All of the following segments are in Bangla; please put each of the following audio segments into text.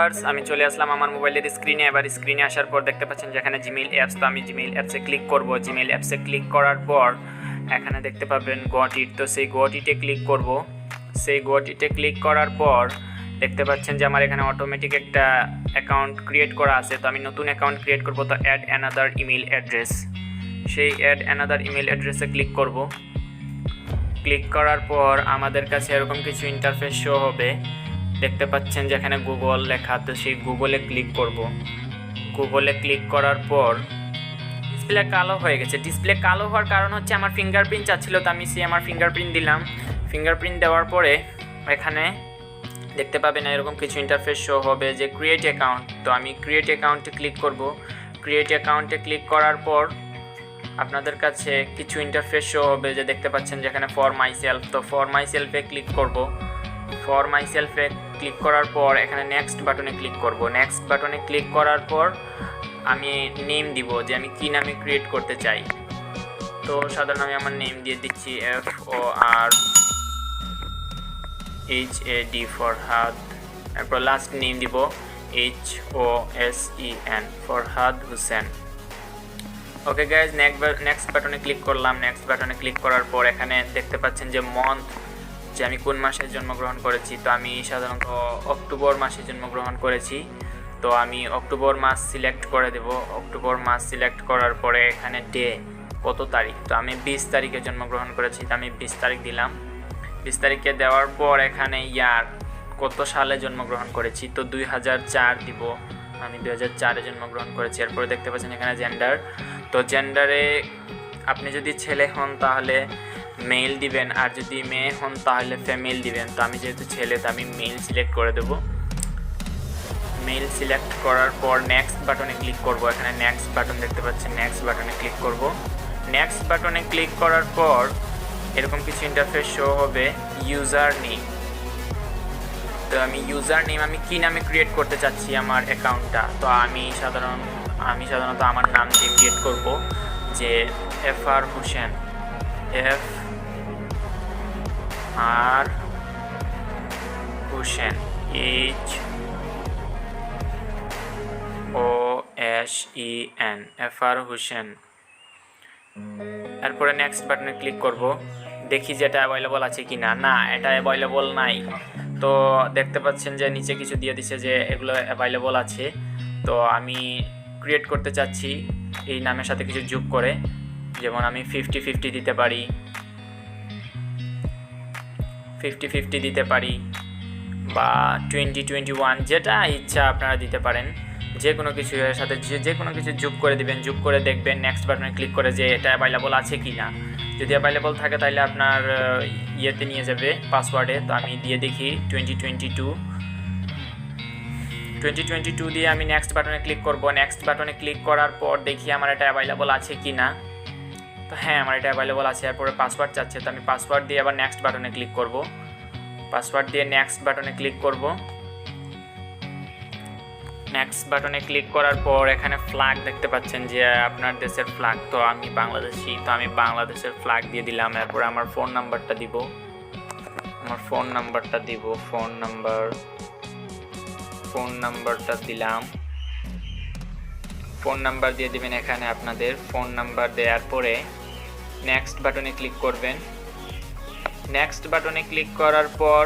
ভিউয়ার্স, আমি চলে আসলাম আমার মোবাইলের স্ক্রিনে। এবার স্ক্রিনে আসার পর দেখতে পাচ্ছেন যেখানে জিমেইল অ্যাপস, তো আমি জিমেইল অ্যাপসে ক্লিক করব। জিমেইল অ্যাপসে ক্লিক করার পর এখানে দেখতে পাবেন গট ইট, তো সেই গট ইটে ক্লিক করব। সেই গট ইটে ক্লিক করার পর দেখতে পাচ্ছেন যে আমার এখানে অটোমেটিক একটা অ্যাকাউন্ট ক্রিয়েট করা আছে, তো আমি নতুন অ্যাকাউন্ট ক্রিয়েট করব। তো অ্যাড অ্যানাদার ইমেল অ্যাড্রেস, সেই অ্যাড অ্যানাদার ইমেল অ্যাড্রেসে ক্লিক করব। ক্লিক করার পর আমাদের কাছে এরকম কিছু ইন্টারফেস শো হবে। দেখতে পাচ্ছেন যেখানে গুগল লেখা, তো সেই গুগলে ক্লিক করব। গুগলে ক্লিক করার পর ডিসপ্লে কালো হয়ে গেছে। ডিসপ্লে কালো হওয়ার কারণ হচ্ছে আমার ফিঙ্গারপ্রিন্ট চাচ্ছিল, তো আমি আমার ফিঙ্গারপ্রিন্ট দিলাম। ফিঙ্গারপ্রিন্ট দেওয়ার পরে এখানে দেখতে পাবেন এরকম কিছু ইন্টারফেস শো হবে যে ক্রিয়েট অ্যাকাউন্ট, তো আমি ক্রিয়েট অ্যাকাউন্টে ক্লিক করব। ক্রিয়েট অ্যাকাউন্টে ক্লিক করার পর আপনাদের কাছে কিছু ইন্টারফেস শো হবে যে দেখতে পাচ্ছেন যেখানে ফর মাই সেলফ, তো ফর মাই সেলফে ক্লিক করব। ফর মাই সেলফে ক্লিক করার পর এখানে নেক্সট বাটনে ক্লিক করব। নেক্সট বাটনে ক্লিক করার পর আমি নেম দিব যে আমি কী নামে ক্রিয়েট করতে চাই। তো সাধারণ আমি আমার নেম দিয়ে দিচ্ছি FORHAD, ফরহাদ। এরপর লাস্ট নেম দিব HOSEN, Farhad Hossain. Okay guys, next বাটনে ক্লিক করলাম। নেক্সট বাটনে ক্লিক করার পর এখানে দেখতে পাচ্ছেন যে মান্থ, যে আমি কোন মাসে জন্মগ্রহণ করেছি, তো আমি সাধারণত অক্টোবর মাসে জন্মগ্রহণ করেছি, তো আমি অক্টোবর মাস সিলেক্ট করে দেব। অক্টোবর মাস সিলেক্ট করার পরে এখানে ডে কত তারিখ, তো আমি 20 তারিখে জন্মগ্রহণ করেছি, তো আমি 20 তারিখ দিলাম। 20 তারিখে দেওয়ার পর এখানে ইয়ার কত সালে জন্মগ্রহণ করেছি, তো 2004 দিব, আমি 2004-এ জন্মগ্রহণ করেছি। এরপরে দেখতে পাচ্ছেন এখানে জেন্ডার, তো জেন্ডারে আপনি যদি ছেলে হন তাহলে মেল দিবেন, আর যদি মেয়ে হন তাহলে ফিমেল দিবেন। তো আমি যেহেতু ছেলে, তো আমি মেল সিলেক্ট করে দেব। মেল সিলেক্ট করার পর নেক্সট বাটনে ক্লিক করব। এখানে নেক্সট বাটন দেখতে পাচ্ছেন, নেক্সট বাটনে ক্লিক করব। নেক্সট বাটনে ক্লিক করার পর এরকম কিছু ইন্টারফেস শো হবে ইউজার নেম, তো আমি ইউজার নেম আমি কী নামে ক্রিয়েট করতে চাচ্ছি আমার অ্যাকাউন্টটা, তো আমি সাধারণত আমার নাম দিয়ে ক্রিয়েট করব যে FR Hossain, FR Hossain, HOSEN, FR Hossain. এরপরে নেক্সট বাটনে ক্লিক করব। দেখি যে এটা অ্যাভেলেবল আছে কি না। না, এটা অ্যাভেলেবল নাই। তো দেখতে পাচ্ছেন যে নিচে কিছু দিয়ে দিচ্ছে যে এগুলো অ্যাভেলেবল আছে, তো আমি ক্রিয়েট করতে চাচ্ছি এই নামের সাথে কিছু যোগ করে, যেমন আমি 50-50 দিতে পারি, 50-50 দিতে পারি, বা 20-21, যেটা ইচ্ছা আপনারা দিতে পারেন। যে কোনো কিছু এর সাথে যে কোনো কিছু যোগ করে দিবেন। যোগ করে দেখবেন নেক্সট বাটনে ক্লিক করে যে এটা অ্যাভেলেবল আছে কি না। যদি অ্যাভেলেবল থাকে তাহলে আপনার ইয়েতে নিয়ে যাবে পাসওয়ার্ডে, তো আমি দিয়ে দেখি 2022 দিয়ে আমি নেক্সট বাটনে ক্লিক করব। নেক্সট বাটনে ক্লিক করার পর দেখি আমার এটা অ্যাভেলেবল আছে কি না। তো হ্যাঁ, আমার এটা অ্যাভেলেবল আছে। এরপরে পাসওয়ার্ড চাচ্ছে, তো আমি পাসওয়ার্ড দিয়ে আবার নেক্সট বাটনে ক্লিক করব। পাসওয়ার্ড দিয়ে নেক্সট বাটনে ক্লিক করব। নেক্সট বাটনে ক্লিক করার পর এখানে ফ্ল্যাগ দেখতে পাচ্ছেন যে আপনার দেশের ফ্ল্যাগ, তো আমি বাংলাদেশি, তো আমি বাংলাদেশের ফ্ল্যাগ দিয়ে দিলাম। এরপর আমার ফোন নাম্বারটা দিব, ফোন নাম্বারটা দিলাম। ফোন নাম্বার দিয়ে দিবেন এখানে আপনাদের ফোন নাম্বার দেওয়ার পরে নেক্সট বাটনে ক্লিক করবেন। নেক্সট বাটনে ক্লিক করার পর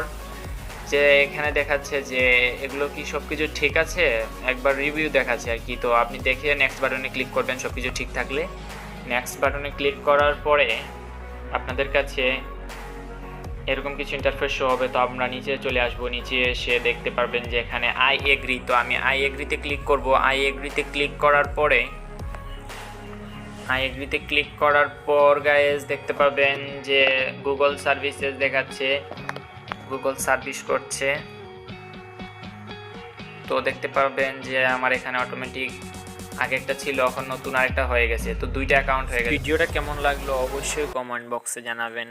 যে এখানে দেখাচ্ছে যে এগুলো কি সব কিছু ঠিক আছে, একবার রিভিউ দেখাচ্ছে আর কি, তো আপনি দেখে নেক্সট বাটনে ক্লিক করবেন সব কিছু ঠিক থাকলে। নেক্সট বাটনে ক্লিক করার পরে আপনাদের কাছে এরকম কিছু ইন্টারফেস শো হবে, তো আমরা নিচে চলে আসবো। নিচে এসে দেখতে পারবেন যে এখানে আই এগ্রি, তো আমি আই এগ্রিতে ক্লিক করব। আই এগ্রিতে ক্লিক করার পর গাইজ দেখতে পাবেন যে গুগল সার্ভিসেস দেখাচ্ছে, গুগল সার্ভিস করছে। তো দেখতে পারবেন যে আমার এখানে অটোমেটিক আগে একটা ছিল, এখন নতুন আরেকটা হয়ে গেছে, তো দুইটা অ্যাকাউন্ট হয়ে গেছে। ভিডিওটা কেমন লাগলো অবশ্যই কমেন্ট বক্সে জানাবেন।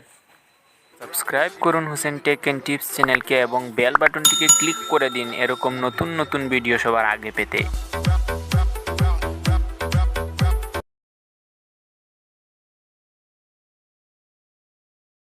সাবস্ক্রাইব করুন হোসেন টেক অ্যান্ড টিপস চ্যানেলকে এবং বেল বাটনটিকে ক্লিক করে দিন এরকম নতুন ভিডিও সবার আগে পেতে।